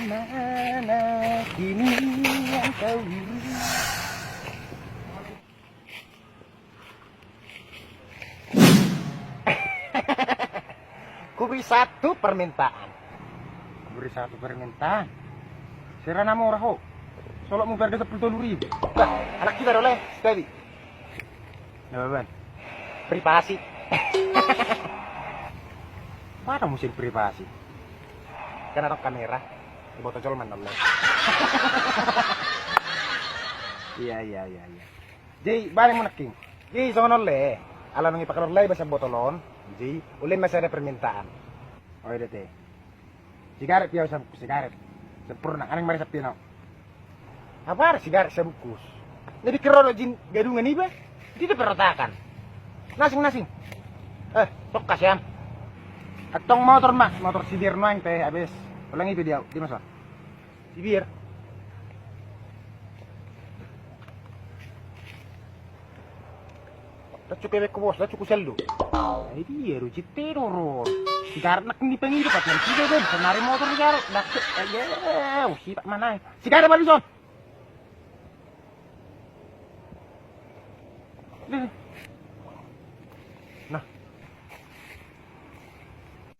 mana kini yang kau rindu. Ku beri satu permintaan. Serana mau raho. Solok mau harga 10.000. Bah, anak kita oleh sekali. Nah, Ban. Privasi. Mana musim privasi? Kan ada kamera. Di botol colman oleh. Iya. Jadi, balik mo naking. Jadi, so oleh. Alam nang ipakalor lay basta botolon. Jadi, ulin masih ada permintaan. Oh, iya teh. Sigaret piaw sa sigaret. Sempurna. Anong mari sa pinaw? Apa sigaret sa bukus? Jadi kerono jin gadungan iba. Dito perotakan. Nasing. Sok kasyam. Atong motor mah, motor si Bir noang teh habis. Ulang itu dia, di masa. Si Bir. Cukup ko bos, cukup seldo. Ay dia ruci teror. Sigaret nak ni penghidup at yan. Sige din, sanari motor sigaret. Nakit, ayaw, sipak man ay. Sigaret ba Lison? Nah.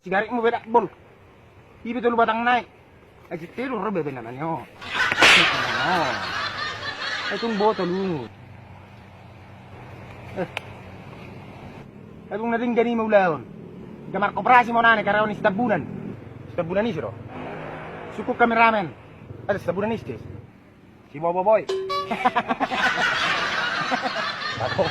Sigaret mo beda bol. Ibi tulo batang naik. Ay teror bebe naman yo. Itong botol mo. Kung naring gani maulahon. Gamar koperasi mo nani karawan ni setabunan. Setabunan ni siro. Suku kameramen. Ada setabunan istis. Si Bobo Boy. Ako.